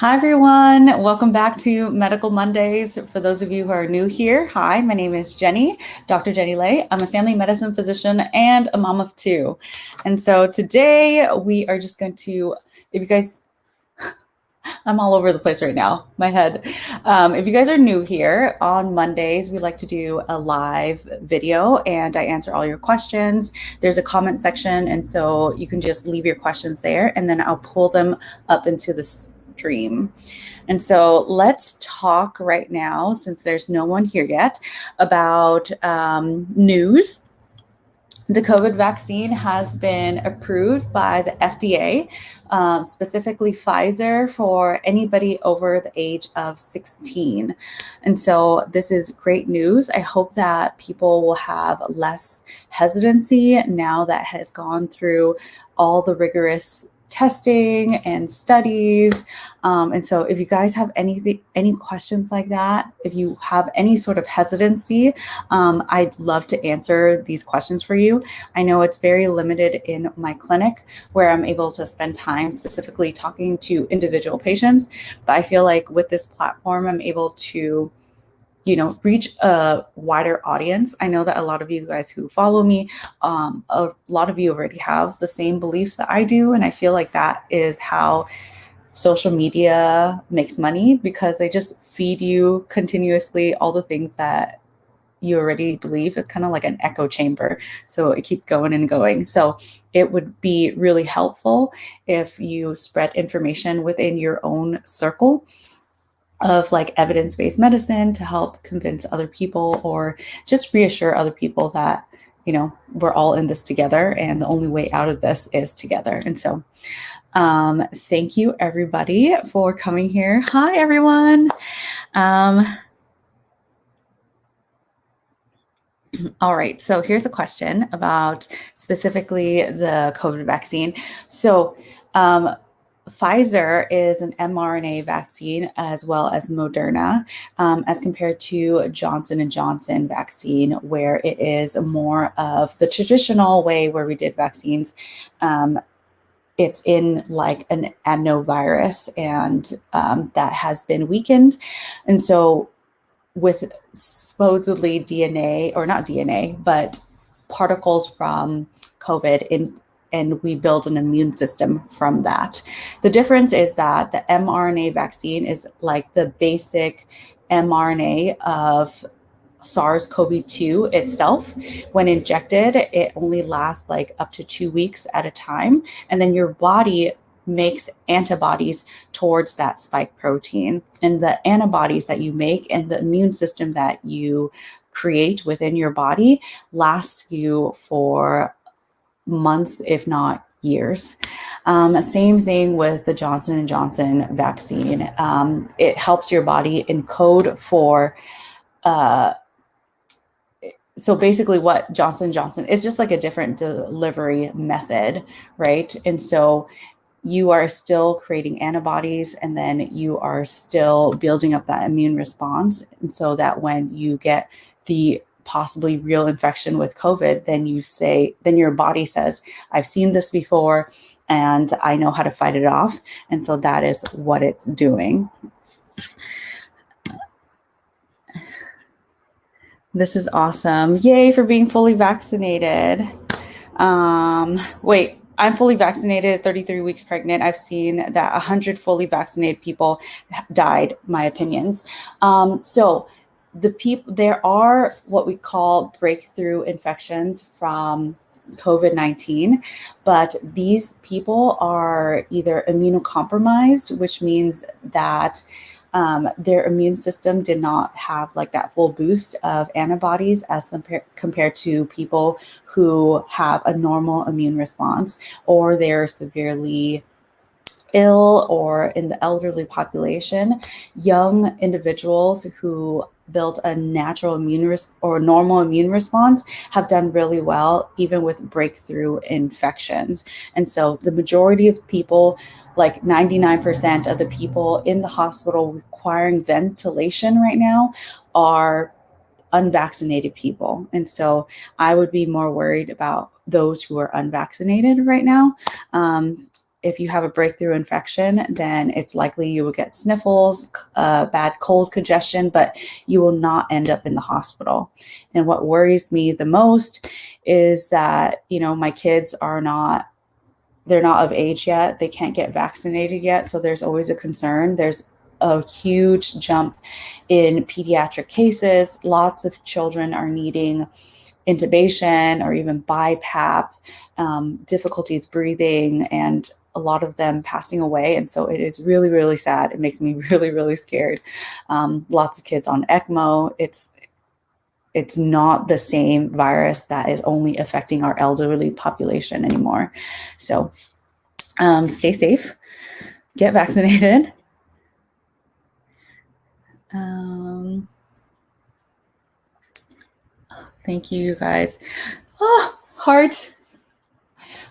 Hi, everyone. Welcome back to Medical Mondays. For those of you who are new here, hi, my name is Jenny, Dr. Jenny Lay. I'm a family medicine physician and a mom of two. And so today we are just going to, if you guys, I'm all over the place right now, my head. If you guys are new here, on Mondays, we like to do a live video and I answer all your questions. There's a comment section, and so you can just leave your questions there and then I'll pull them up into the stream. And so let's talk right now, since there's no one here yet, about news. The COVID vaccine has been approved by the FDA, specifically Pfizer, for anybody over the age of 16. And so this is great news. I hope that people will have less hesitancy now that has gone through all the rigorous testing and studies. And so if you guys have any questions like that, if you have any sort of hesitancy, I'd love to answer these questions for you. I know it's very limited in my clinic where I'm able to spend time specifically talking to individual patients, but I feel like with this platform, I'm able to reach a wider audience. I know that a lot of you guys who follow me, a lot of you already have the same beliefs that I do. And I feel like that is how social media makes money, because they just feed you continuously all the things that you already believe. It's kind of like an echo chamber. So it keeps going and going. So it would be really helpful if you spread information within your own circle of like evidence-based medicine to help convince other people or just reassure other people that, we're all in this together and the only way out of this is together. And so thank you everybody for coming here. Hi, everyone. All right, so here's a question about specifically the COVID vaccine. So Pfizer is an mRNA vaccine as well as Moderna, as compared to Johnson & Johnson vaccine, where it is more of the traditional way where we did vaccines. It's in like an adenovirus, and that has been weakened. And so with supposedly DNA, or not DNA, but particles from COVID and we build an immune system from that. The difference is that the mRNA vaccine is like the basic mRNA of SARS-CoV-2 itself. When injected, it only lasts like up to 2 weeks at a time. And then your body makes antibodies towards that spike protein. And the antibodies that you make and the immune system that you create within your body lasts you for months, if not years. Same thing with the Johnson & Johnson vaccine. It helps your body encode for so basically what Johnson & Johnson is just like a different delivery method, right? And so you are still creating antibodies, and then you are still building up that immune response. And so that when you get the possibly real infection with COVID, then your body says, I've seen this before and I know how to fight it off. And so that is what it's doing. This is awesome. Yay for being fully vaccinated. Wait, I'm fully vaccinated, 33 weeks pregnant. I've seen that 100 fully vaccinated people died, my opinions. So there are what we call breakthrough infections from COVID-19, but these people are either immunocompromised, which means that their immune system did not have like that full boost of antibodies as compared to people who have a normal immune response, or they're severely ill, or in the elderly population, young individuals who built a natural or normal immune response have done really well, even with breakthrough infections. And so the majority of people, like 99% of the people in the hospital requiring ventilation right now, are unvaccinated people. And so I would be more worried about those who are unvaccinated right now. if you have a breakthrough infection, then it's likely you will get sniffles, bad cold congestion, but you will not end up in the hospital. And what worries me the most is that, my kids they're not of age yet. They can't get vaccinated yet. So there's always a concern. There's a huge jump in pediatric cases. Lots of children are needing intubation or even BiPAP, difficulties breathing, and a lot of them passing away. And so it is really, really sad. It makes me really, really scared. Lots of kids on ECMO. It's not the same virus that is only affecting our elderly population anymore. So stay safe, get vaccinated. Thank you guys. Oh, heart.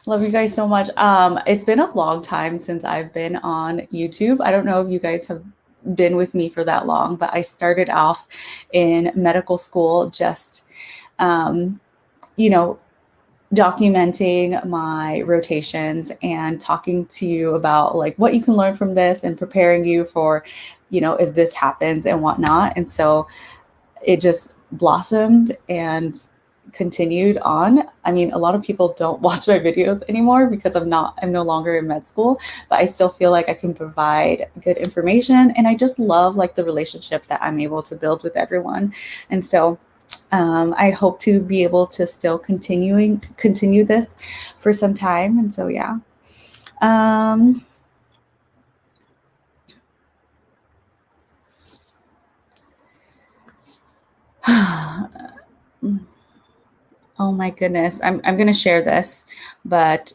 Love you guys so much. It's been a long time since I've been on YouTube. I don't know if you guys have been with me for that long, but I started off in medical school just, documenting my rotations and talking to you about like what you can learn from this and preparing you for, if this happens and whatnot. And so it just blossomed and continued on. I mean, a lot of people don't watch my videos anymore because I'm no longer in med school, but I still feel like I can provide good information. And I just love like the relationship that I'm able to build with everyone. And so I hope to be able to still continue this for some time. And so, yeah. Oh my goodness. I'm going to share this, but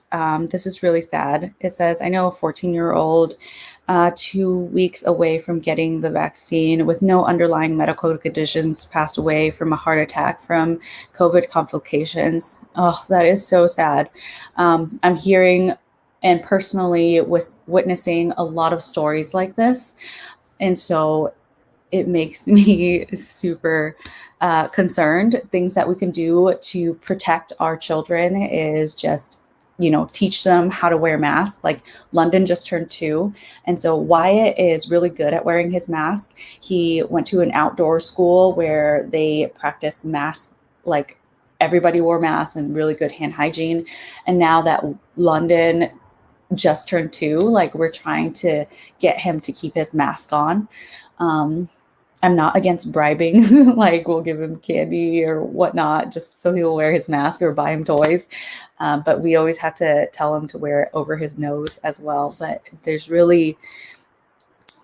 this is really sad. It says, I know a 14-year-old 2 weeks away from getting the vaccine with no underlying medical conditions passed away from a heart attack from COVID complications. Oh, that is so sad. I'm hearing and personally witnessing a lot of stories like this. And so it makes me super concerned. Things that we can do to protect our children is just, teach them how to wear masks. Like London just turned 2. And so Wyatt is really good at wearing his mask. He went to an outdoor school where they practiced masks, like everybody wore masks and really good hand hygiene. And now that London just turned 2, like we're trying to get him to keep his mask on. I'm not against bribing, like we'll give him candy or whatnot, just so he'll wear his mask or buy him toys. But we always have to tell him to wear it over his nose as well. But there's really,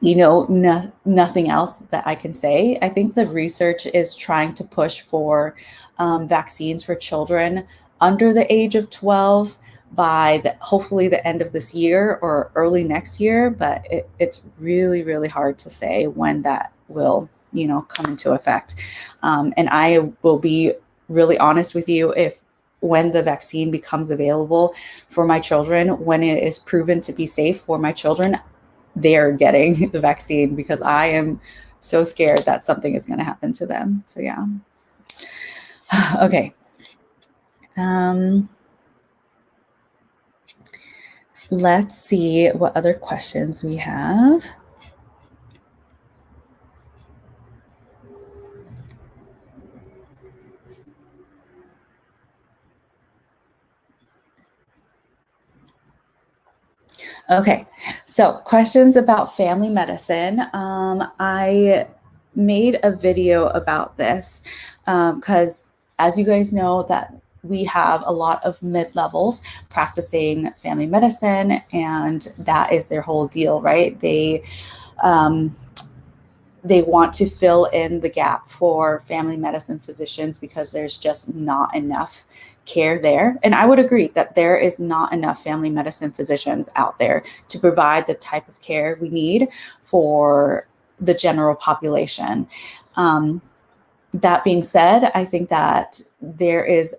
nothing else that I can say. I think the research is trying to push for vaccines for children under the age of 12 by hopefully the end of this year or early next year. But it's really, really hard to say when that will, come into effect. And I will be really honest with you, when the vaccine becomes available for my children, when it is proven to be safe for my children, they're getting the vaccine because I am so scared that something is going to happen to them. So yeah. Okay. Let's see what other questions we have. Okay, so questions about family medicine. I made a video about this because as you guys know that we have a lot of mid-levels practicing family medicine, and that is their whole deal, right? They want to fill in the gap for family medicine physicians because there's just not enough care there. And I would agree that there is not enough family medicine physicians out there to provide the type of care we need for the general population. That being said, I think that there is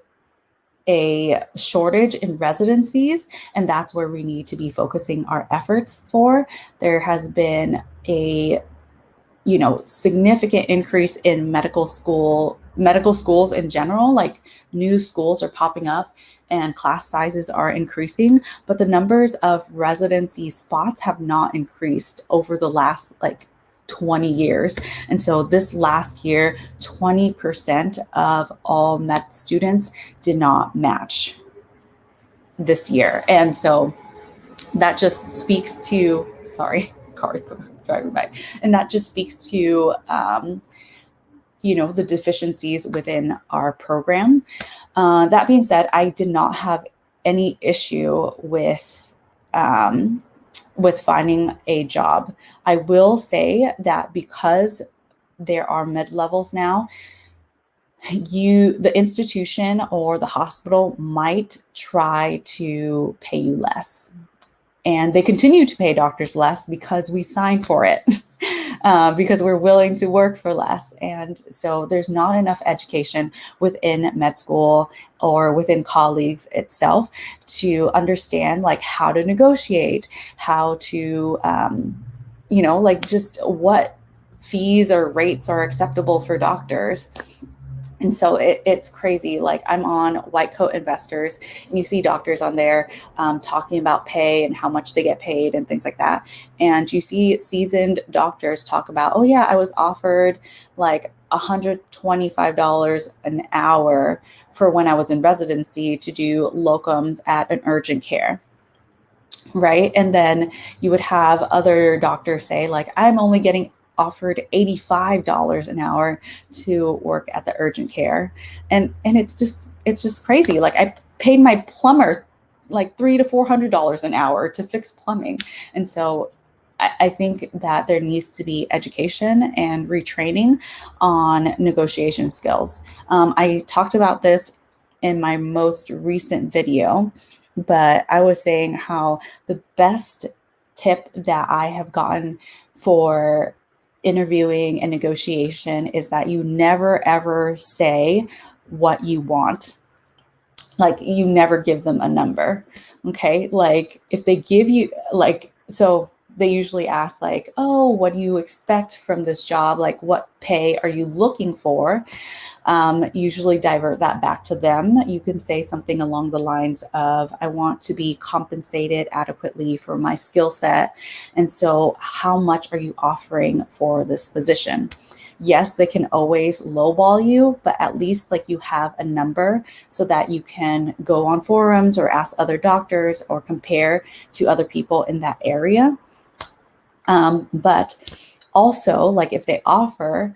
a shortage in residencies, and that's where we need to be focusing our efforts for. There has been a significant increase in medical school medical schools in general, like new schools are popping up and class sizes are increasing, but the numbers of residency spots have not increased over the last like 20 years. And so this last year, 20% of all med students did not match this year. And so that just speaks to, sorry, cars driving by. And that just speaks to, the deficiencies within our program. That being said, I did not have any issue with finding a job. I will say that because there are mid-levels now, the institution or the hospital might try to pay you less. And they continue to pay doctors less because we signed for it, because we're willing to work for less. And so there's not enough education within med school or within colleagues itself to understand like how to negotiate, how to, like just what fees or rates are acceptable for doctors. And so it's crazy. Like I'm on White Coat Investors and you see doctors on there talking about pay and how much they get paid and things like that. And you see seasoned doctors talk about, oh yeah, I was offered like $125 an hour for when I was in residency to do locums at an urgent care. Right. And then you would have other doctors say like, I'm only getting offered $85 an hour to work at the urgent care. And it's just crazy. Like I paid my plumber like $300 to $400 an hour to fix plumbing. And so I think that there needs to be education and retraining on negotiation skills. I talked about this in my most recent video, but I was saying how the best tip that I have gotten for interviewing and negotiation is that you never ever say what you want. Like you never give them a number. Okay. Like if they give you so they usually ask like, oh, what do you expect from this job? Like what pay are you looking for? Usually divert that back to them. You can say something along the lines of, I want to be compensated adequately for my skill set. And so how much are you offering for this position? Yes, they can always lowball you, but at least like you have a number so that you can go on forums or ask other doctors or compare to other people in that area. But also like if they offer,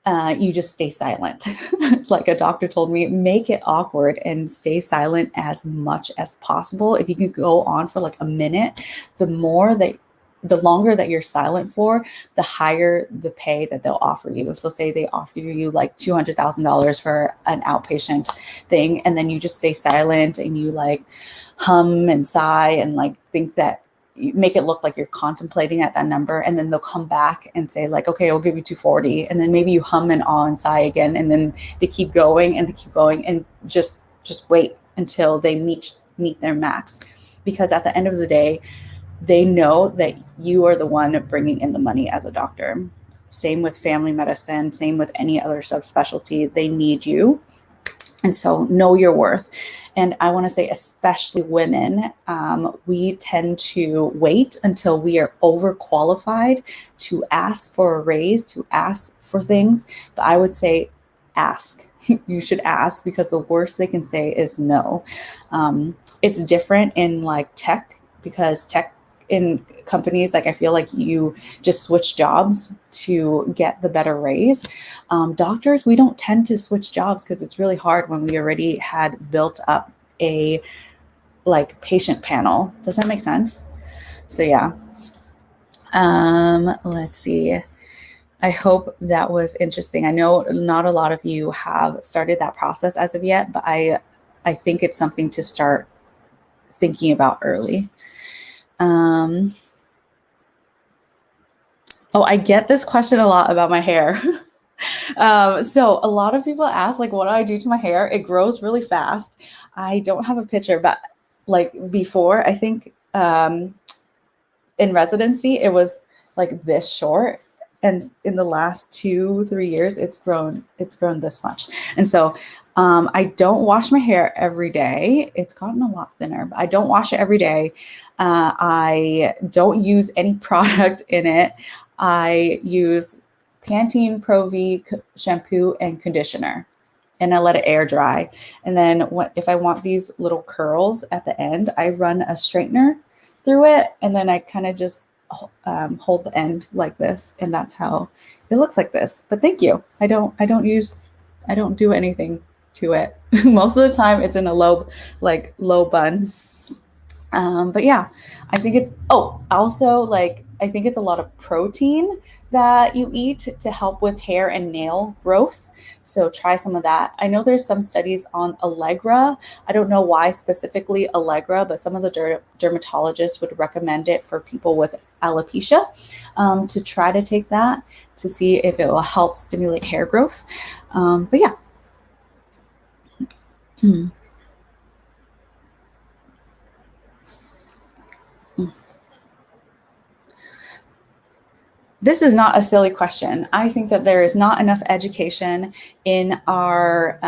you just stay silent. Like a doctor told me, make it awkward and stay silent as much as possible. If you can go on for like a minute, the longer that you're silent for, the higher the pay that they'll offer you. So say they offer you like $200,000 for an outpatient thing, and then you just stay silent and you like hum and sigh and like think that you make it look like you're contemplating at that number, and then they'll come back and say like, okay, we'll give you 240. And then maybe you hum and awe and sigh again. And then they keep going and just wait until they meet their max. Because at the end of the day, they know that you are the one bringing in the money as a doctor. Same with family medicine, same with any other subspecialty, they need you. And so know your worth. And I want to say, especially women, we tend to wait until we are overqualified to ask for a raise, to ask for things. But I would say ask. You should ask, because the worst they can say is no. It's different in like tech, because tech in companies, like I feel like you just switch jobs to get the better raise. Doctors, we don't tend to switch jobs because it's really hard when we already had built up a like patient panel. Does that make sense? So yeah. Let's see. I hope that was interesting. I know not a lot of you have started that process as of yet, but I think it's something to start thinking about early. I get this question a lot about my hair. So a lot of people ask, like, what do I do to my hair? It grows really fast. I don't have a picture, but like before, I think in residency, it was like this short. And in the last 2-3 years, it's grown this much. And so I don't wash my hair every day. It's gotten a lot thinner, but I don't wash it every day. I don't use any product in it. I use Pantene Pro V shampoo and conditioner, and I let it air dry. And then if I want these little curls at the end, I run a straightener through it, and then I kind of just hold the end like this, and that's how it looks like this. But thank you. I don't do anything to it. Most of the time it's in a low bun. But yeah, I think it's, I think it's a lot of protein that you eat to help with hair and nail growth. So try some of that. I know there's some studies on Allegra. I don't know why specifically Allegra, but some of the dermatologists would recommend it for people with alopecia, to try to take that to see if it will help stimulate hair growth. But yeah. This is not a silly question. I think that there is not enough education in our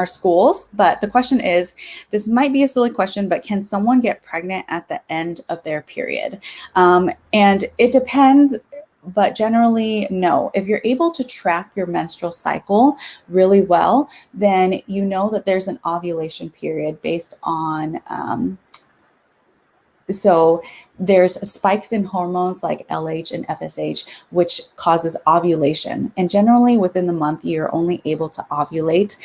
schools, but the question is, this might be a silly question, but can someone get pregnant at the end of their period? And it depends, but generally, no. If you're able to track your menstrual cycle really well, then you know that there's an ovulation period based on, so there's spikes in hormones like LH and FSH, which causes ovulation. And generally within the month, you're only able to ovulate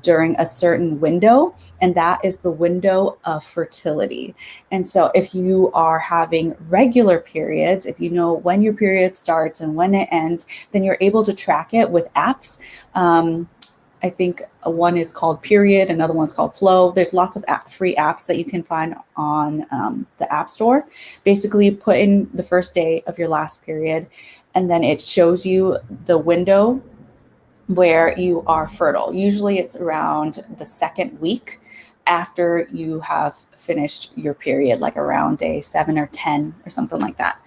during a certain window, and that is the window of fertility. And so if you are having regular periods, if you know when your period starts and when it ends, then you're able to track it with apps. I think one is called Period, another one's called Flow. There's lots of free apps that you can find on the App Store. Basically, put in the first day of your last period, and then it shows you the window where you are fertile. Usually it's around the second week after you have finished your period, like around day 7 or 10 or something like that.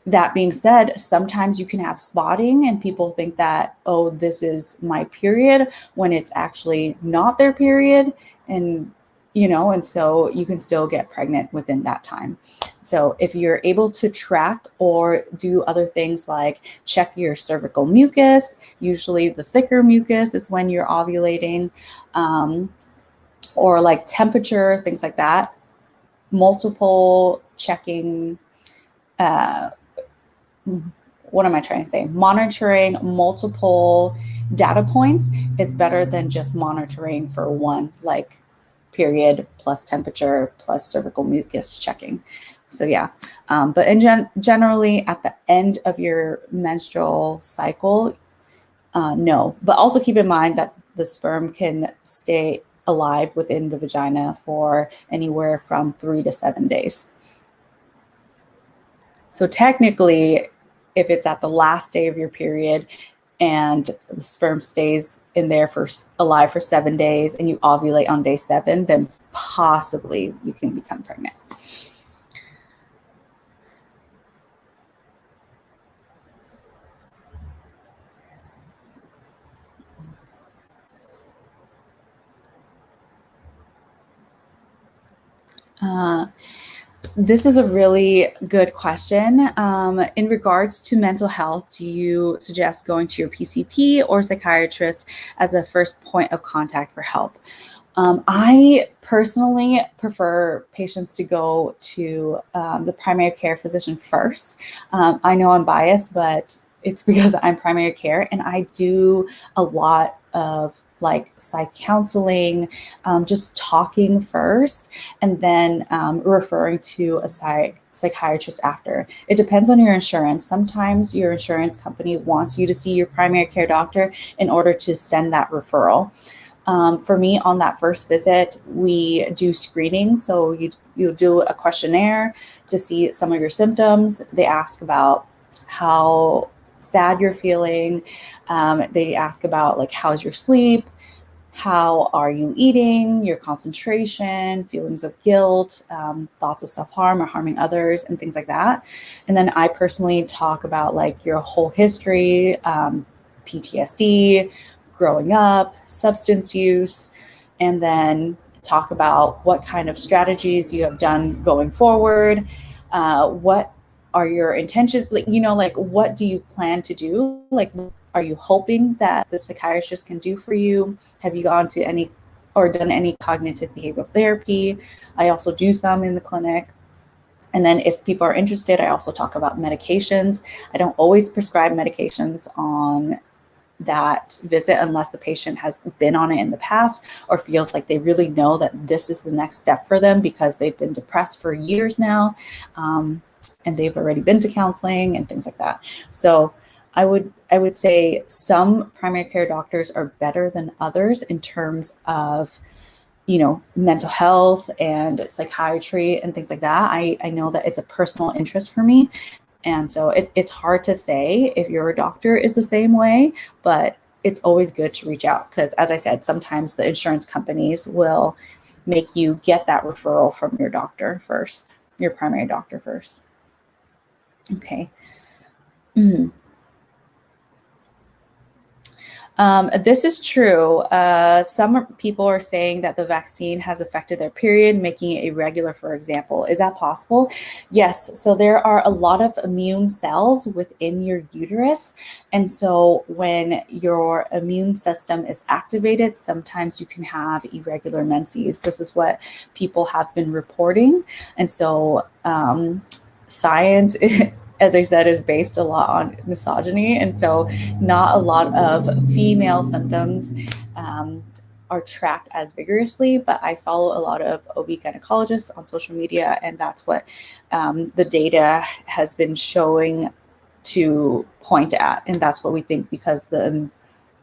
That being said, sometimes you can have spotting and people think that, oh, this is my period, when it's actually not their period. And, and so you can still get pregnant within that time. So if you're able to track or do other things like check your cervical mucus, usually the thicker mucus is when you're ovulating, or like temperature, things like that, multiple checking, what am I trying to say? Monitoring multiple data points is better than just monitoring for one, like period plus temperature plus cervical mucus checking. So yeah, but generally at the end of your menstrual cycle, no. But also keep in mind that the sperm can stay alive within the vagina for anywhere from 3 to 7 days. So technically, if it's at the last day of your period and the sperm stays in there alive for 7 days and you ovulate on day 7, then possibly you can become pregnant. This is a really good question. In regards to mental health, do you suggest going to your PCP or psychiatrist as a first point of contact for help? I personally prefer patients to go to the primary care physician first. I know I'm biased, but it's because I'm primary care and I do a lot of like psych counseling, just talking first, and then referring to a psychiatrist after. It depends on your insurance. Sometimes your insurance company wants you to see your primary care doctor in order to send that referral. For me, on that first visit, we do screening. So you do a questionnaire to see some of your symptoms. They ask about how sad you're feeling. They ask about like, how's your sleep? how are you eating, your concentration, feelings of guilt, thoughts of self-harm or harming others, and things like that. And then I personally talk about like your whole history, PTSD, growing up, substance use, and then talk about what kind of strategies you have done going forward. What are your intentions? Like, like what do you plan to do? Like, are you hoping that the psychiatrist can do for you? Have you gone to any or done any cognitive behavioral therapy? I also do some in the clinic. And then if people are interested, I also talk about medications. I don't always prescribe medications on that visit unless the patient has been on it in the past or feels like they really know that this is the next step for them because they've been depressed for years now, and they've already been to counseling and things like that. So I would say some primary care doctors are better than others in terms of mental health and psychiatry and things like that. I know that it's a personal interest for me. And so it's hard to say if your doctor is the same way, but it's always good to reach out because, as I said, sometimes the insurance companies will make you get that referral from your doctor first, your primary doctor first. Okay. This is true. Some people are saying that the vaccine has affected their period, making it irregular, for example. Is that possible? Yes. So there are a lot of immune cells within your uterus. And so when your immune system is activated, sometimes you can have irregular menses. This is what people have been reporting. And so science as I said, is based a lot on misogyny. And so not a lot of female symptoms are tracked as vigorously, but I follow a lot of OB gynecologists on social media, and that's what the data has been showing to point at. And that's what we think because the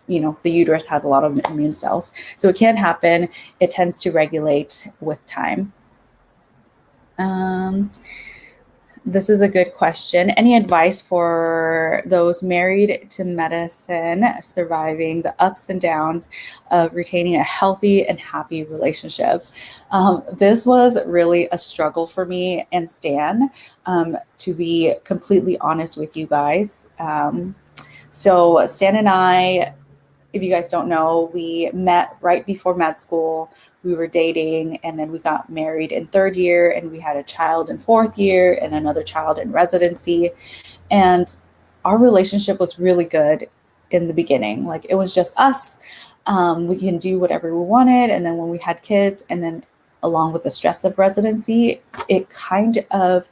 uterus has a lot of immune cells. So it can happen. It tends to regulate with time. This is a good question. Any advice for those married to medicine, surviving the ups and downs of retaining a healthy and happy relationship? This was really a struggle for me and Stan, to be completely honest with you guys. So Stan and I, if you guys don't know, we met right before med school. We were dating, and then we got married in third year, and we had a child in fourth year and another child in residency. And our relationship was really good in the beginning. Like, it was just us. We can do whatever we wanted. And then when we had kids, and then along with the stress of residency, it kind of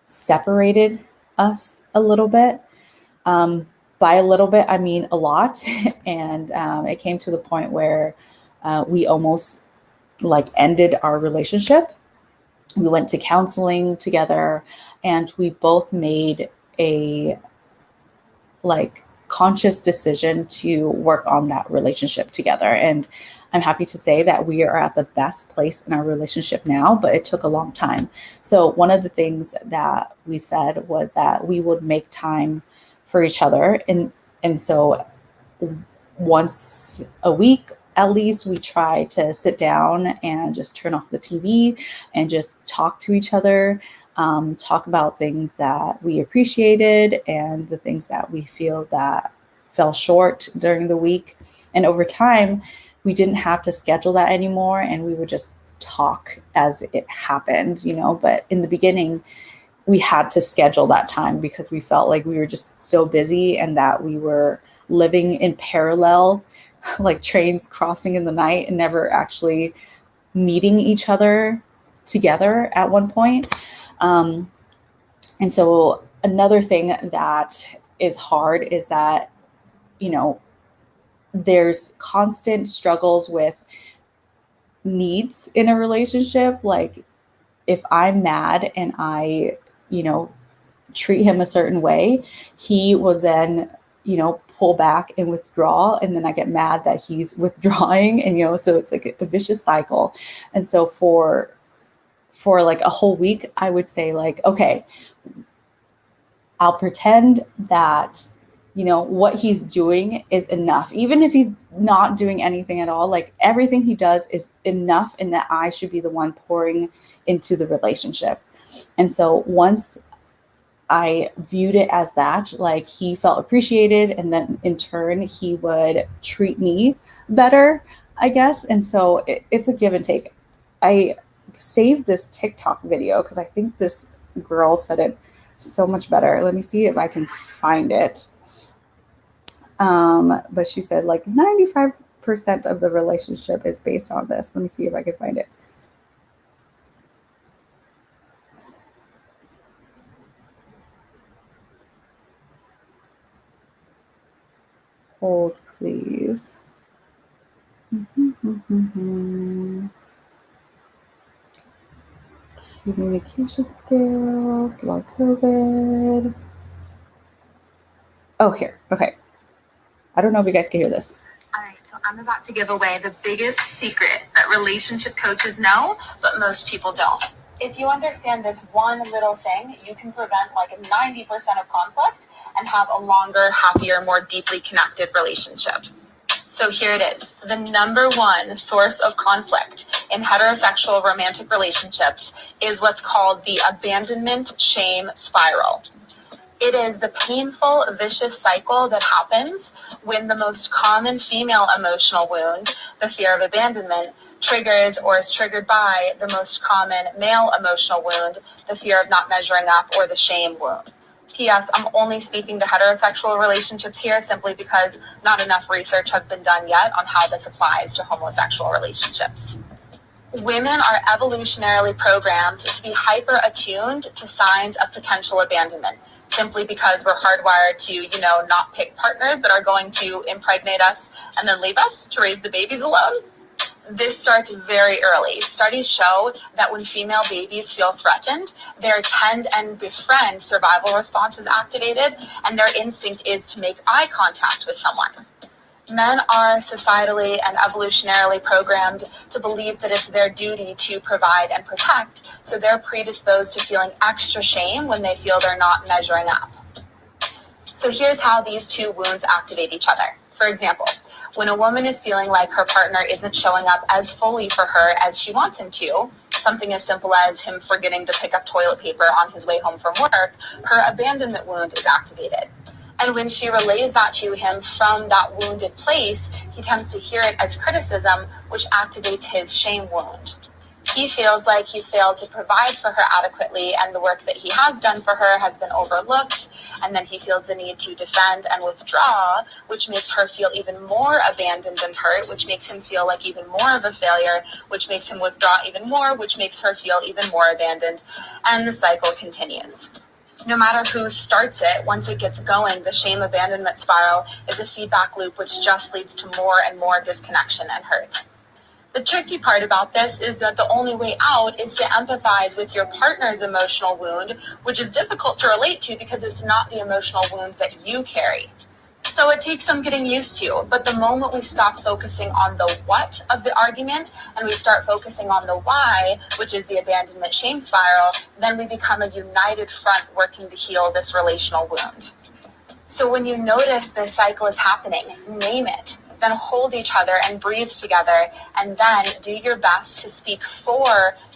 separated us a little bit. By a little bit, I mean a lot. And it came to the point where we almost ended our relationship. We went to counseling together, and we both made a conscious decision to work on that relationship together. And I'm happy to say that we are at the best place in our relationship now, but it took a long time. So one of the things that we said was that we would make time for each other. And so once a week, at least, we try to sit down and just turn off the TV and just talk to each other, talk about things that we appreciated and the things that we feel that fell short during the week. And over time, we didn't have to schedule that anymore, and we would just talk as it happened, But in the beginning, we had to schedule that time because we felt like we were just so busy and that we were living in parallel, like trains crossing in the night and never actually meeting each other together at one point. And so another thing that is hard is that, there's constant struggles with needs in a relationship. Like, if I'm mad and I, treat him a certain way, he will then, pull back and withdraw. And then I get mad that he's withdrawing. And, so it's like a vicious cycle. And so for like a whole week, I would say okay, I'll pretend that what he's doing is enough. Even if he's not doing anything at all, like everything he does is enough, and that I should be the one pouring into the relationship. And so once I viewed it as that, like he felt appreciated, and then in turn, he would treat me better, I guess. And so it's a give and take. I saved this TikTok video because I think this girl said it so much better. Let me see if I can find it. But she said like 95% of the relationship is based on this. Let me see if I can find it. Hold, please. Communication skills, long COVID. Oh, here. Okay. I don't know if you guys can hear this. All right, so I'm about to give away the biggest secret that relationship coaches know, but most people don't. If you understand this one little thing, you can prevent like 90% of conflict and have a longer, happier, more deeply connected relationship. So here it is. The number one source of conflict in heterosexual romantic relationships is what's called the abandonment shame spiral. It is the painful, vicious cycle that happens when the most common female emotional wound, the fear of abandonment, triggers or is triggered by the most common male emotional wound, the fear of not measuring up or the shame wound. P.S. I'm only speaking to heterosexual relationships here simply because not enough research has been done yet on how this applies to homosexual relationships. Women are evolutionarily programmed to be hyper attuned to signs of potential abandonment, simply because we're hardwired to, not pick partners that are going to impregnate us and then leave us to raise the babies alone. This starts very early. Studies show that when female babies feel threatened, their tend and befriend survival response is activated, and their instinct is to make eye contact with someone. Men are societally and evolutionarily programmed to believe that it's their duty to provide and protect, so they're predisposed to feeling extra shame when they feel they're not measuring up. So here's how these two wounds activate each other. For example, when a woman is feeling like her partner isn't showing up as fully for her as she wants him to, something as simple as him forgetting to pick up toilet paper on his way home from work, her abandonment wound is activated. And when she relays that to him from that wounded place, he tends to hear it as criticism, which activates his shame wound. He feels like he's failed to provide for her adequately, and the work that he has done for her has been overlooked, and then he feels the need to defend and withdraw, which makes her feel even more abandoned and hurt, which makes him feel like even more of a failure, which makes him withdraw even more, which makes her feel even more abandoned, and the cycle continues. No matter who starts it, once it gets going, the shame abandonment spiral is a feedback loop which just leads to more and more disconnection and hurt. The tricky part about this is that the only way out is to empathize with your partner's emotional wound, which is difficult to relate to because it's not the emotional wound that you carry. So it takes some getting used to, but the moment we stop focusing on the what of the argument and we start focusing on the why, which is the abandonment shame spiral, then we become a united front working to heal this relational wound. So when you notice this cycle is happening, name it, then hold each other and breathe together, and then do your best to speak for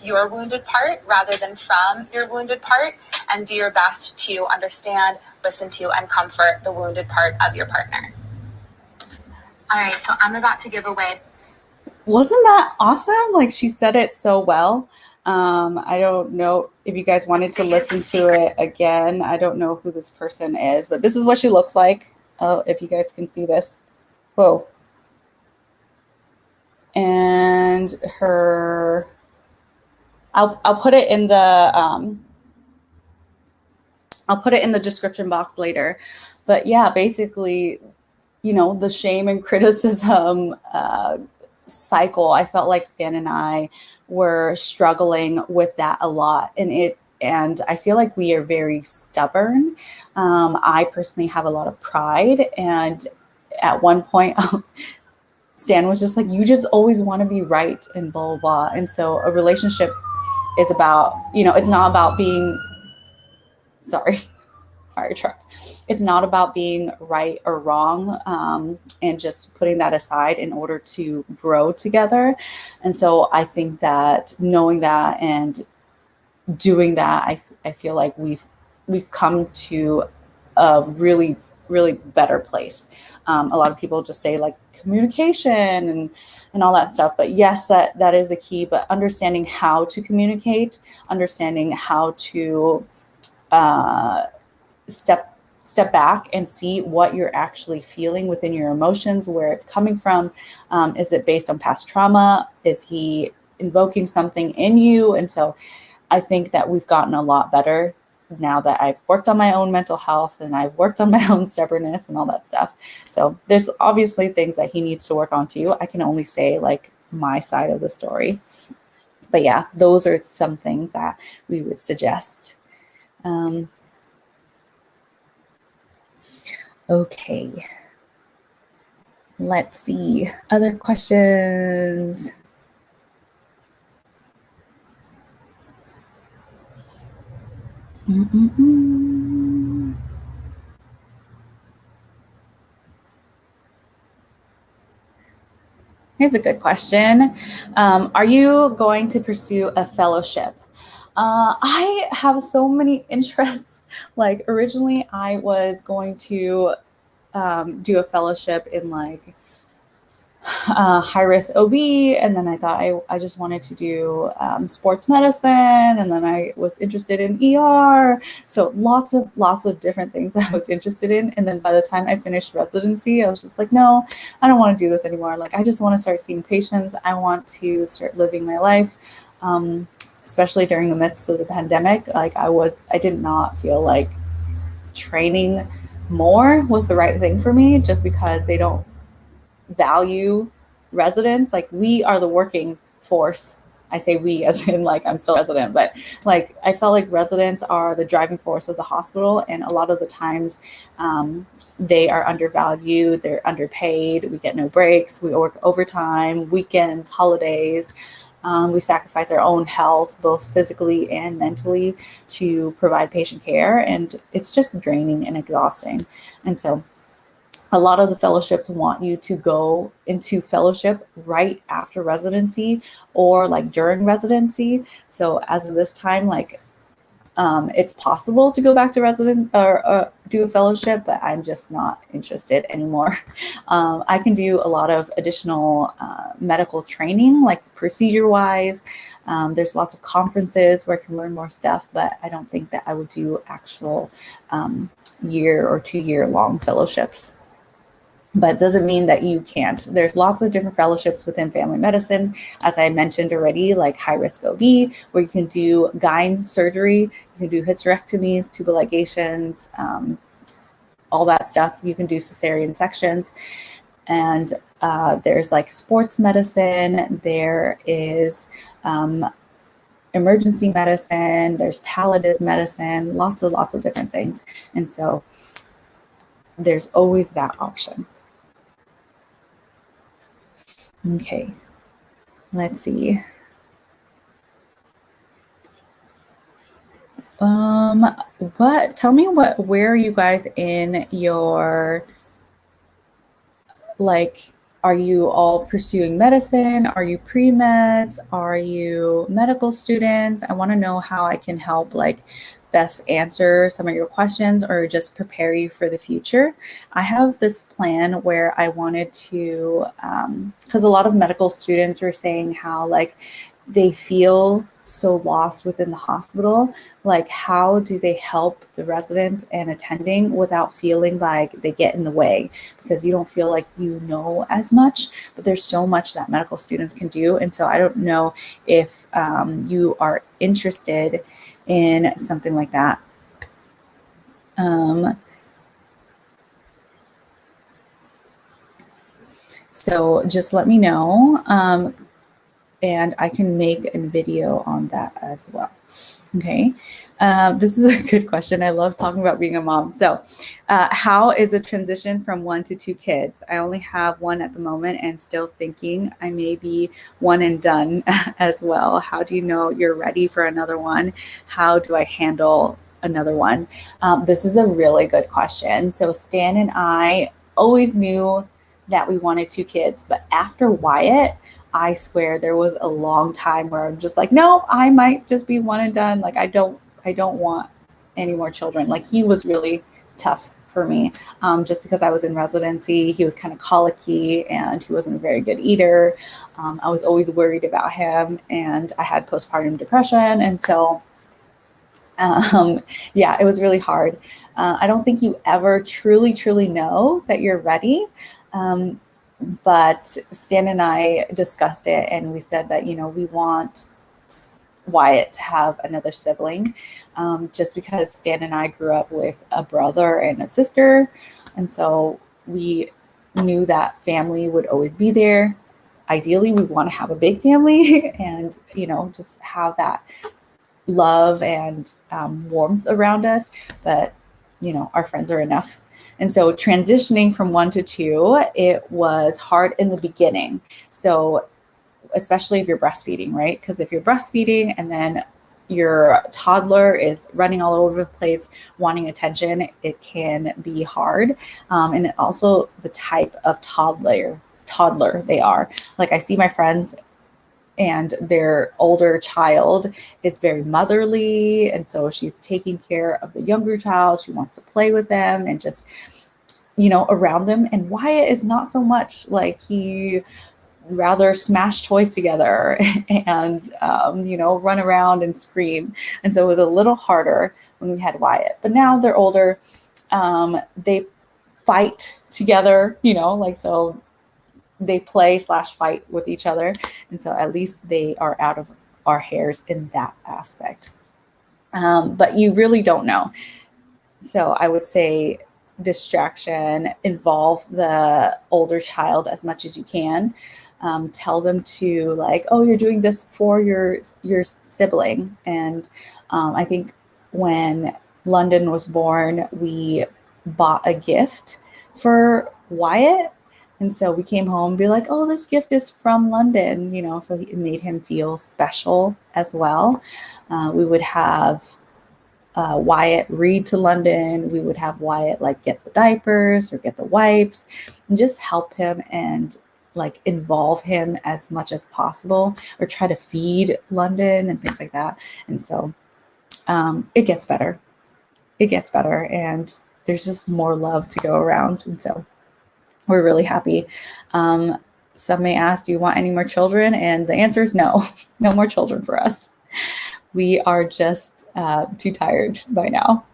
your wounded part rather than from your wounded part, and do your best to understand, listen to, and comfort the wounded part of your partner. All right, so I'm about to give away. Wasn't that awesome? Like, she said it so well. I don't know if you guys wanted to listen to it again. I don't know who this person is, but this is what she looks like. Oh, if you guys can see this. Whoa. And her, I'll put it in the description box later. But yeah, basically, the shame and criticism cycle, I felt like Stan and I were struggling with that a lot. And I feel like we are very stubborn. I personally have a lot of pride. And at one point, Stan was just like, you just always want to be right and blah, blah, blah. And so a relationship is about, it's not about being, sorry fire truck. It's not about being right or wrong, and just putting that aside in order to grow together. And so I think that knowing that and doing that, I feel like we've come to a really, really better place. A lot of people just say like communication and all that stuff, but yes, that is a key. But understanding how to communicate, understanding how to step back and see what you're actually feeling within your emotions, where it's coming from. Is it based on past trauma? Is he invoking something in you? And so I think that we've gotten a lot better now that I've worked on my own mental health and I've worked on my own stubbornness and all that stuff. So there's obviously things that he needs to work on too. I can only say like my side of the story. But yeah, those are some things that we would suggest. Okay. Let's see. Other questions? Here's a good question. Are you going to pursue a fellowship? I have so many interests. Like originally I was going to do a fellowship in like high risk OB, and then I thought I just wanted to do sports medicine, and then I was interested in ER. So lots of different things that I was interested in. And then by the time I finished residency, I was just like, no, I don't want to do this anymore. Like I just want to start seeing patients. I want to start living my life. Especially during the midst of the pandemic, like I did not feel like training more was the right thing for me, just because they don't value residents. Like we are the working force. I say we as in like I'm still a resident, but like I felt like residents are the driving force of the hospital, and a lot of the times they are undervalued, they're underpaid, we get no breaks, we work overtime, weekends, holidays. We sacrifice our own health, both physically and mentally, to provide patient care, and it's just draining and exhausting. And so a lot of the fellowships want you to go into fellowship right after residency or like during residency. So as of this time, like it's possible to go back to resident or do a fellowship, but I'm just not interested anymore. I can do a lot of additional medical training, like procedure wise. There's lots of conferences where I can learn more stuff, but I don't think that I would do actual year or 2 year long fellowships. But it doesn't mean that you can't. There's lots of different fellowships within family medicine, as I mentioned already, like high risk OB, where you can do gyne surgery, you can do hysterectomies, tubal ligations, all that stuff. You can do cesarean sections. And there's like sports medicine, there is emergency medicine, there's palliative medicine, lots of different things. And so there's always that option. Okay, let's see. Where are you guys in your, like, are you all pursuing medicine? Are you pre-meds? Are you medical students? I want to know how I can help like best answer some of your questions or just prepare you for the future. I have this plan where I wanted to, because a lot of medical students were saying how like they feel so lost within the hospital. Like, how do they help the resident and attending without feeling like they get in the way? Because you don't feel like you know as much, but there's so much that medical students can do. And so I don't know if you are interested in something like that. So just let me know, and I can make a video on that as well. Okay, this is a good question. I love talking about being a mom. So how is a transition from 1 to 2 kids? I only have 1 at the moment and still thinking I may be one and done as well. How do you know you're ready for another one? How do I handle another one. This is a really good question. So Stan and I always knew that we wanted 2 kids, but after Wyatt, I swear there was a long time where I'm just like, no, I might just be one and done. Like I don't want any more children. Like he was really tough for me, just because I was in residency. He was kind of colicky and he wasn't a very good eater. I was always worried about him, and I had postpartum depression. And so, yeah, it was really hard. I don't think you ever truly know that you're ready. But Stan and I discussed it, and we said that, we want Wyatt to have another sibling, just because Stan and I grew up with a brother and a sister. And so we knew that family would always be there. Ideally, we want to have a big family and, just have that love and warmth around us. But, our friends are enough. And so transitioning from 1 to 2, it was hard in the beginning. So especially if you're breastfeeding, right? Because if you're breastfeeding and then your toddler is running all over the place wanting attention, it can be hard. And also the type of toddler they are. Like I see my friends, and their older child is very motherly, and so she's taking care of the younger child. She wants to play with them and just, around them. And Wyatt is not so much. Like he rather smash toys together and run around and scream. And so it was a little harder when we had Wyatt. But now they're older. They fight together, so they play/fight with each other. And so at least they are out of our hairs in that aspect. But you really don't know. So I would say distraction, involve the older child as much as you can. Tell them to you're doing this for your sibling. And I think when London was born, we bought a gift for Wyatt. And so we came home and be like, oh, this gift is from London, so it made him feel special as well. We would have Wyatt read to London. We would have Wyatt get the diapers or get the wipes and just help him and involve him as much as possible, or try to feed London and things like that. And so it gets better. And there's just more love to go around. And so we're really happy. Some may ask, do you want any more children? And the answer is no, no more children for us. We are just too tired by now.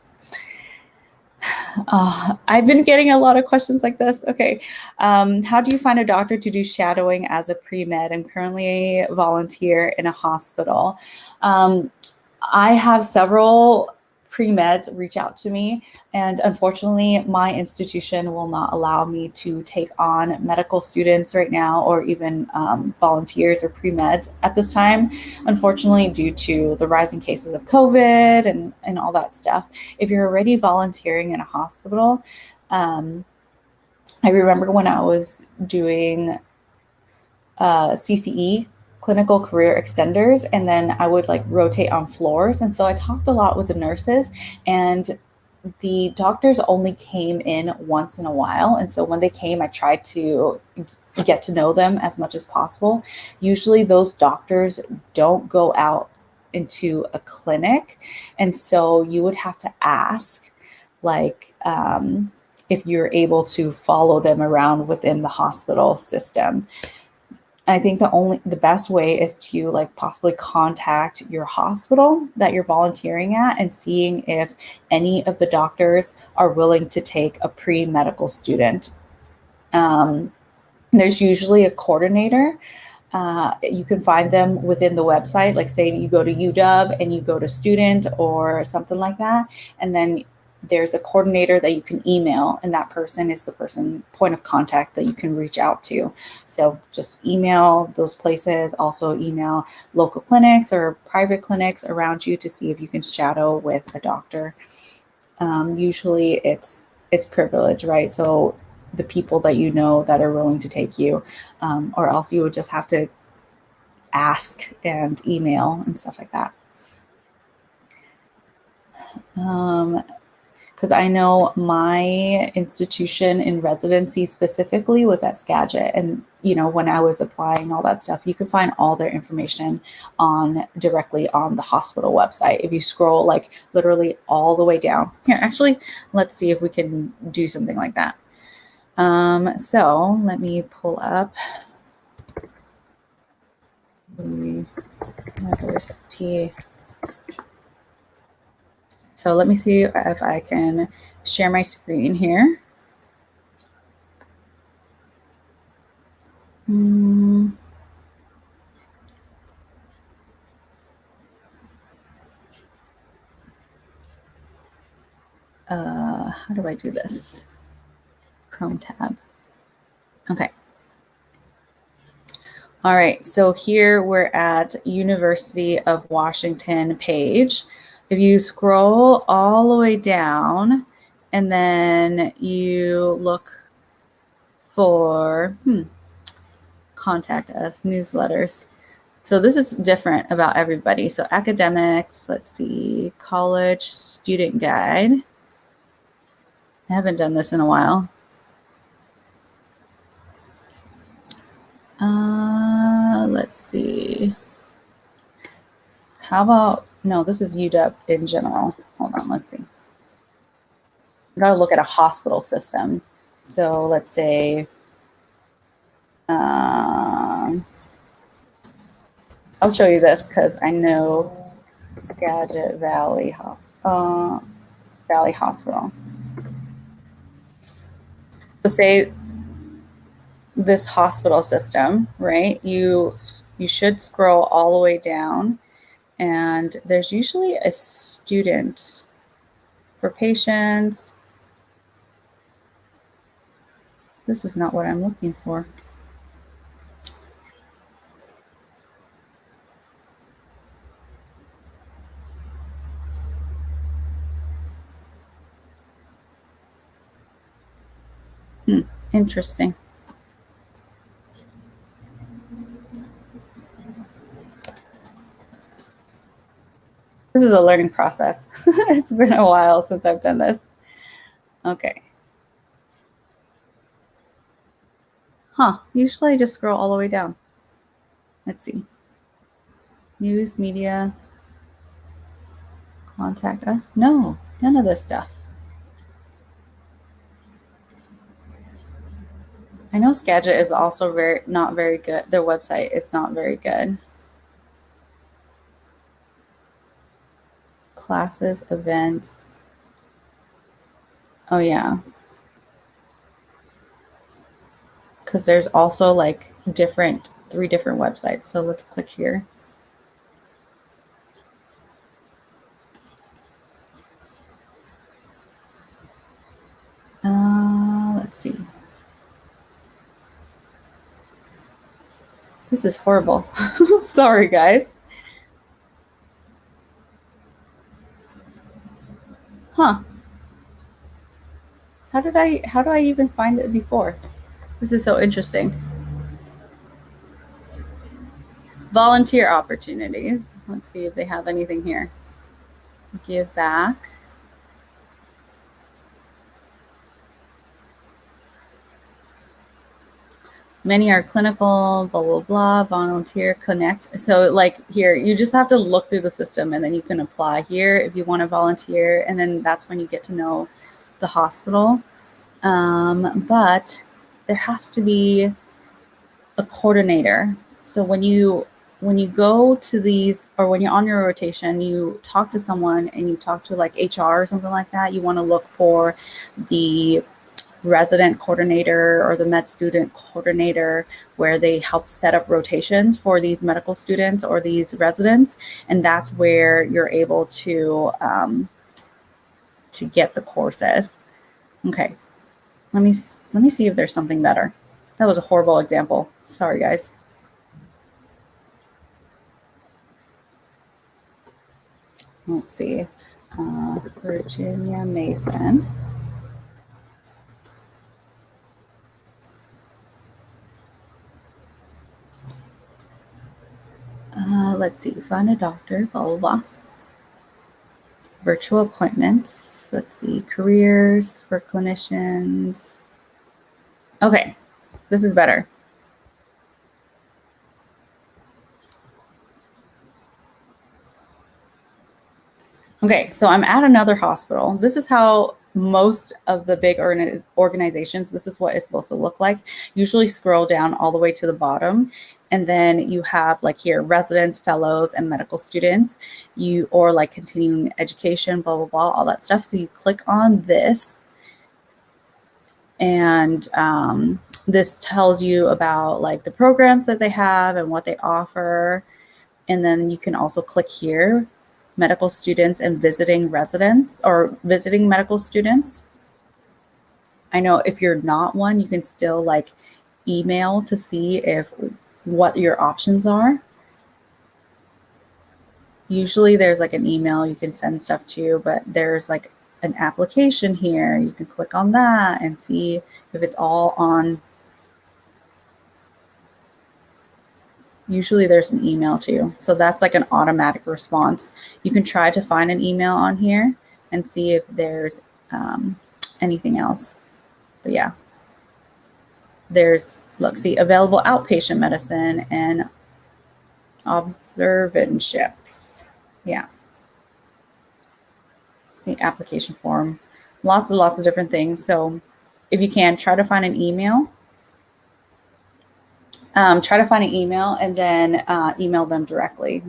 I've been getting a lot of questions like this. Okay. How do you find a doctor to do shadowing as a pre-med? I'm currently a volunteer in a hospital. I have several pre-meds reach out to me, and unfortunately my institution will not allow me to take on medical students right now, or even volunteers or pre-meds at this time, unfortunately, due to the rising cases of COVID and all that stuff. If you're already volunteering in a hospital, I remember when I was doing CCE, clinical career extenders, and then I would rotate on floors. And so I talked a lot with the nurses, and the doctors only came in once in a while. And so when they came, I tried to get to know them as much as possible. Usually those doctors don't go out into a clinic. And so you would have to ask if you're able to follow them around within the hospital system. I think the best way is to possibly contact your hospital that you're volunteering at and seeing if any of the doctors are willing to take a pre-medical student. There's usually a coordinator. You can find them within the website. Say you go to UW and you go to student or something like that, and then there's a coordinator that you can email, and that person is the point of contact that you can reach out to. So just email those places. Also email local clinics or private clinics around you to see if you can shadow with a doctor. Usually it's privilege, right? So the people that you know that are willing to take you, or else you would just have to ask and email and stuff like that. Because I know my institution in residency specifically was at Skagit. And, when I was applying all that stuff, you can find all their information directly on the hospital website. If you scroll like literally all the way down. Here, actually, let's see if we can do something like that. So let me pull up the university. So let me see if I can share my screen here. How do I do this? Chrome tab. Okay. All right, so here we're at University of Washington page. If you scroll all the way down and then you look for contact us, newsletters. So this is different about everybody. So academics, let's see, college student guide. I haven't done this in a while. Let's see. How about, no, this is UW in general. Hold on, let's see. We gotta look at a hospital system. So let's say, I'll show you this because I know Skagit Valley Hospital. So say this hospital system, right? You should scroll all the way down, and there's usually a student for patients. This is not what I'm looking for. Interesting. This is a learning process. It's been a while since I've done this. Okay. Usually I just scroll all the way down. Let's see. News, media, contact us. No, none of this stuff. I know Skagit is also not very good. Their website is not very good. Classes, events. Oh yeah. Because there's also like 3 different websites. So let's click here. Let's see. This is horrible. Sorry, guys. How do I even find it before? This is so interesting. Volunteer opportunities. Let's see if they have anything here. Give back. Many are clinical, blah, blah, blah, volunteer, connect. So like here, you just have to look through the system and then you can apply here if you want to volunteer. And then that's when you get to know the hospital. But there has to be a coordinator. So when you go to these, or when you're on your rotation, you talk to someone and you talk to like HR or something like that, you want to look for the resident coordinator or the med student coordinator, where they help set up rotations for these medical students or these residents. And that's where you're able to get the courses. Okay. Let me see if there's something better. That was a horrible example. Sorry, guys. Let's see. Virginia Mason. Let's see. Find a doctor. Blah, blah, blah. virtual appointments. Let's see, careers for clinicians. Okay, this is better. Okay, so I'm at another hospital. This is how most of the big organizations, this is what it's supposed to look like. Usually scroll down all the way to the bottom. And then you have like here, residents, fellows, and medical students, or like continuing education, blah, blah, blah, all that stuff. So you click on this, and this tells you about like the programs that they have and what they offer. And then you can also click here, medical students and visiting residents or visiting medical students. I know if you're not one, you can still like email to see what your options are. Usually there's like an email you can send stuff to, but there's like an application here. You can click on that and see if it's all on. Usually there's an email too. So that's like an automatic response. You can try to find an email on here and see if there's anything else. But yeah, there's, see, available outpatient medicine and observanships. Yeah. See, application form, lots and lots of different things. So if you can, try to find an email. Try to find an email and then email them directly.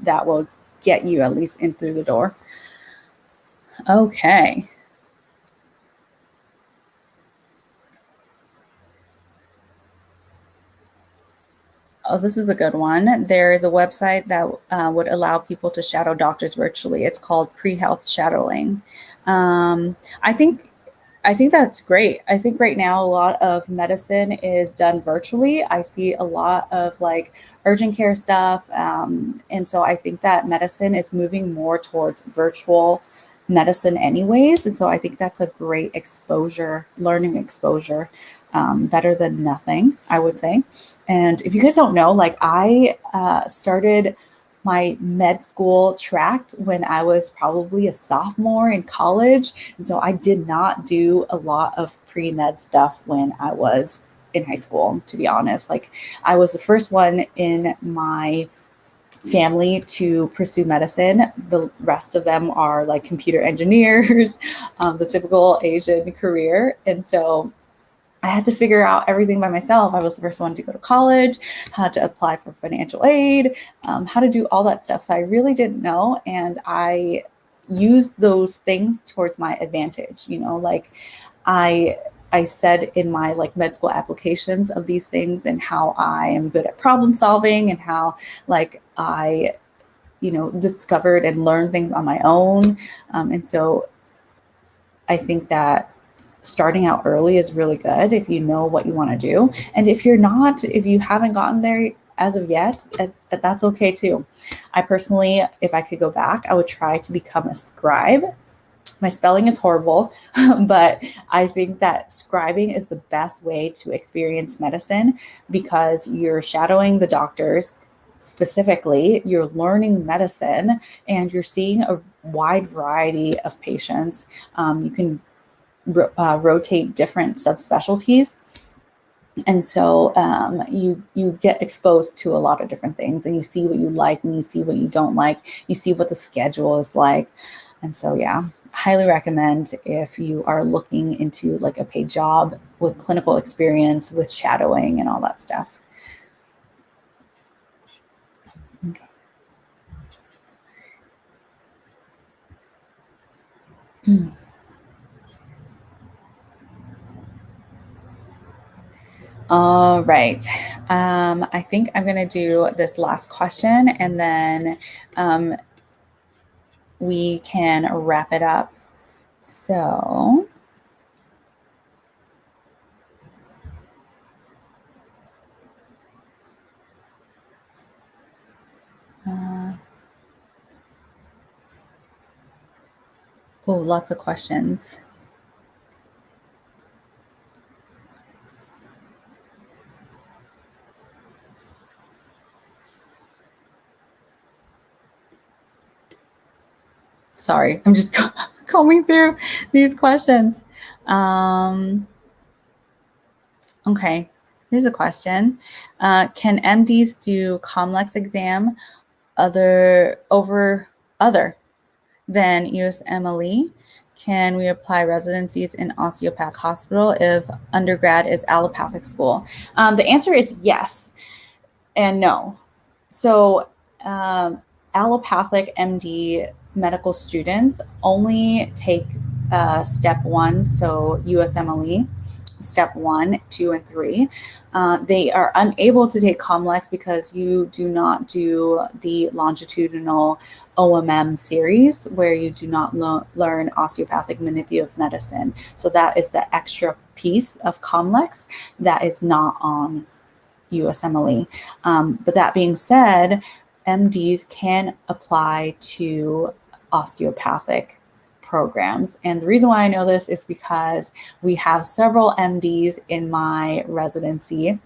That will get you at least in through the door. Okay. Oh, this is a good one. There is a website that would allow people to shadow doctors virtually. It's called Pre-Health Shadowing. I think that's great. I think right now a lot of medicine is done virtually. I see a lot of like urgent care stuff. And so I think that medicine is moving more towards virtual medicine anyways. And so I think that's a great exposure, learning exposure, better than nothing, I would say. And if you guys don't know, like I started my med school track when I was probably a sophomore in college. And so I did not do a lot of pre-med stuff when I was in high school, to be honest. Like I was the first one in my family to pursue medicine. The rest of them are like computer engineers, the typical Asian career. And so I had to figure out everything by myself. I was the first one to go to college, how to apply for financial aid, how to do all that stuff. So I really didn't know. And I used those things towards my advantage. You know, like I said in my like med school applications of these things and how I am good at problem solving and how like I, discovered and learned things on my own. And so I think that starting out early is really good if you know what you want to do. And if you haven't gotten there as of yet, that's okay too. I personally, if I could go back, I would try to become a scribe. My spelling is horrible, but I think that scribing is the best way to experience medicine because you're shadowing the doctors. Specifically, you're learning medicine and you're seeing a wide variety of patients. You can rotate different subspecialties. And so you get exposed to a lot of different things and you see what you like and you see what you don't like. You see what the schedule is like. And so, yeah, highly recommend if you are looking into like a paid job with clinical experience, with shadowing and all that stuff. Okay. All right. I think I'm going to do this last question and then we can wrap it up. So, lots of questions. Sorry, I'm just combing through these questions. Okay, here's a question. Can MDs do complex exam other than USMLE? Can we apply residencies in osteopath hospital if undergrad is allopathic school? The answer is yes and no. So allopathic MD medical students only take step one, so USMLE, step 1, 2, and 3. They are unable to take complex because you do not do the longitudinal OMM series where you do not learn osteopathic manipulative medicine. So that is the extra piece of complex that is not on USMLE. But that being said, MDs can apply to osteopathic programs. And the reason why I know this is because we have several MDs in my residency.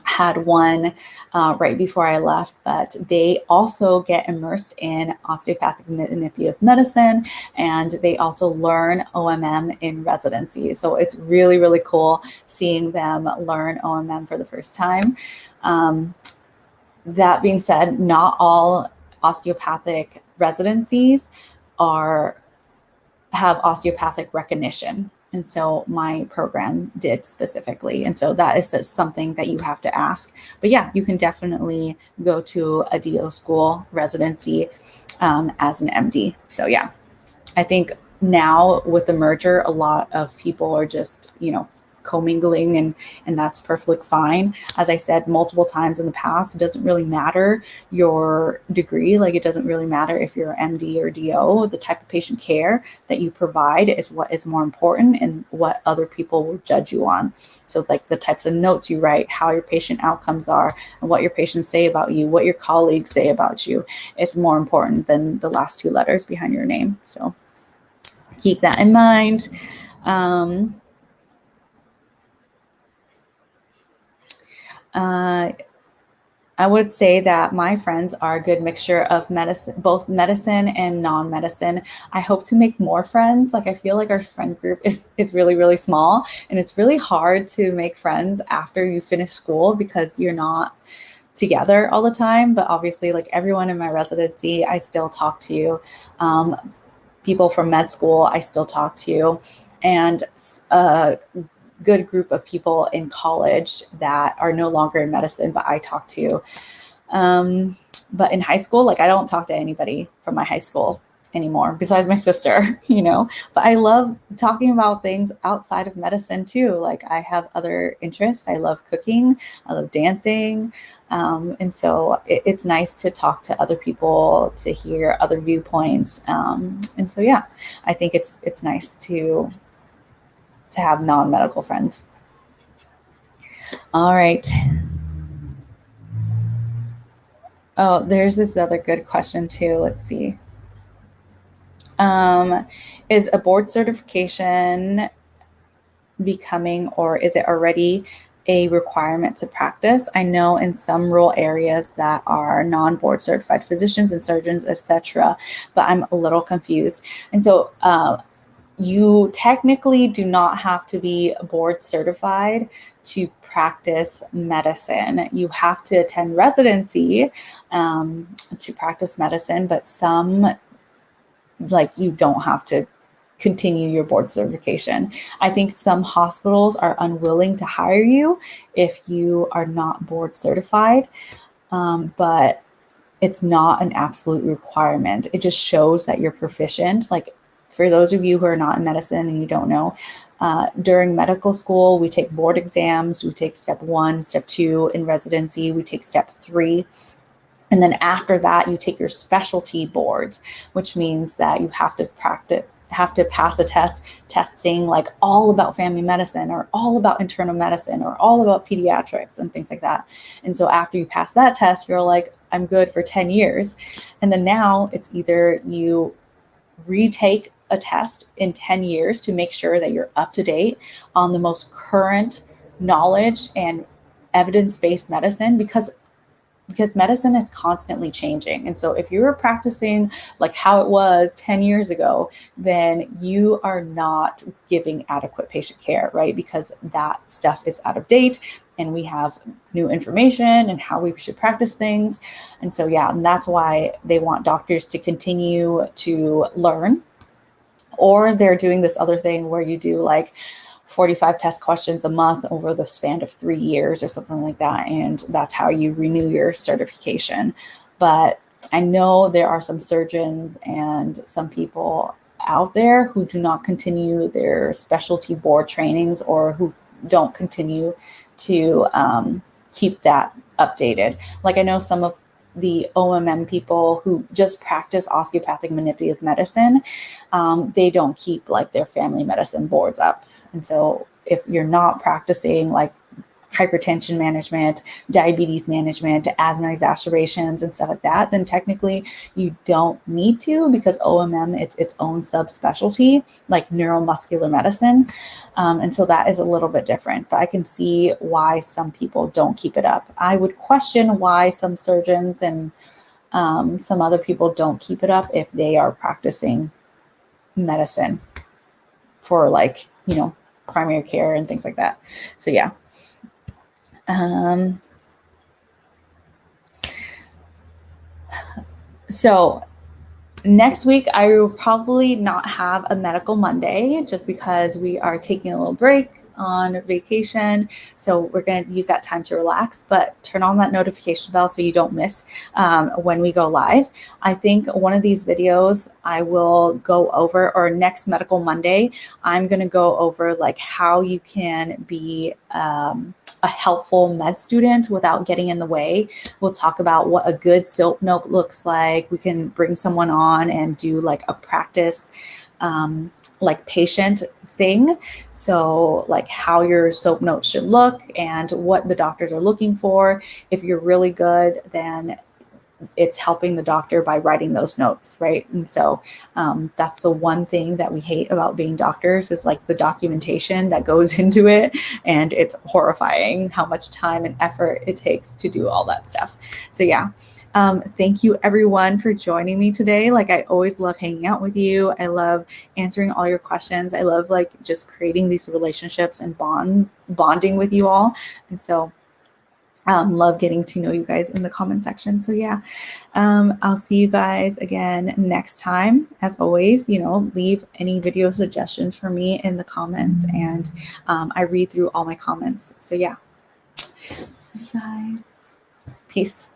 Had one right before I left, but they also get immersed in osteopathic manipulative medicine, and they also learn OMM in residency. So it's really, really cool seeing them learn OMM for the first time. That being said, not all osteopathic residencies have osteopathic recognition. And so my program did specifically. And so that is something that you have to ask. But yeah, you can definitely go to a DO school residency as an MD. So yeah, I think now with the merger, a lot of people are just, commingling, and that's perfectly fine. As I said multiple times in the past, it doesn't really matter your degree. Like, it doesn't really matter if you're MD or DO. The type of patient care that you provide is what is more important, and what other people will judge you on. So like the types of notes you write, how your patient outcomes are, and what your patients say about you, what your colleagues say about you, is more important than the last 2 letters behind your name. So keep that in mind. I would say that my friends are a good mixture of medicine, both medicine and non-medicine. I hope to make more friends. Like, I feel like our friend group is really, really small, and it's really hard to make friends after you finish school because you're not together all the time. But obviously, like, everyone in my residency, I still talk to. People from med school, I still talk to, and good group of people in college that are no longer in medicine, but I talk to. But in high school, like, I don't talk to anybody from my high school anymore besides my sister, but I love talking about things outside of medicine too. Like, I have other interests. I love cooking. I love dancing. And so it's nice to talk to other people, to hear other viewpoints. And so, yeah, I think it's nice to have non-medical friends. All right. Oh, there's this other good question too. Let's see. Is a board certification becoming, or is it already a requirement to practice? I know in some rural areas that are non-board certified physicians and surgeons, etc., but I'm a little confused. And so you technically do not have to be board certified to practice medicine. You have to attend residency to practice medicine, but some, like, you don't have to continue your board certification. I think some hospitals are unwilling to hire you if you are not board certified, but it's not an absolute requirement. It just shows that you're proficient. Like, for those of you who are not in medicine and you don't know, during medical school, we take board exams. We take step 1, step 2. In residency, we take step 3. And then after that, you take your specialty boards, which means that you have to pass a test testing like all about family medicine, or all about internal medicine, or all about pediatrics and things like that. And so after you pass that test, you're like, I'm good for 10 years. And then now it's either you retake a test in 10 years to make sure that you're up to date on the most current knowledge and evidence-based medicine, because because medicine is constantly changing. And so if you were practicing like how it was 10 years ago, then you are not giving adequate patient care, right? Because that stuff is out of date and we have new information and how we should practice things. And so, yeah, and that's why they want doctors to continue to learn. Or they're doing this other thing where you do like 45 test questions a month over the span of 3 years or something like that. And that's how you renew your certification. But I know there are some surgeons and some people out there who do not continue their specialty board trainings or who don't continue to keep that updated. Like I know some of the OMM people who just practice osteopathic manipulative medicine, they don't keep like their family medicine boards up. And so if you're not practicing like hypertension management, diabetes management, asthma exacerbations and stuff like that, then technically you don't need to, because OMM, it's its own subspecialty, like neuromuscular medicine. And so that is a little bit different, but I can see why some people don't keep it up. I would question why some surgeons and some other people don't keep it up if they are practicing medicine for like, you know, primary care and things like that. So yeah. So next week, I will probably not have a Medical Monday just because we are taking a little break on vacation. So we're going to use that time to relax, but turn on that notification bell so you don't miss when we go live. I think one of these videos I will go over, or next Medical Monday, I'm going to go over like how you can be a helpful med student without getting in the way. We'll talk about what a good SOAP note looks like. We can bring someone on and do like a practice like patient thing. So like how your SOAP note should look and what the doctors are looking for. If you're really good, then it's helping the doctor by writing those notes, right? And so that's the one thing that we hate about being doctors is like the documentation that goes into it. And it's horrifying how much time and effort it takes to do all that stuff. So yeah, thank you everyone for joining me today. Like I always love hanging out with you. I love answering all your questions. I love like just creating these relationships and bonding with you all. And so love getting to know you guys in the comment section. So yeah, I'll see you guys again next time. As always, you know, leave any video suggestions for me in the comments, and I read through all my comments. So yeah, you guys, peace.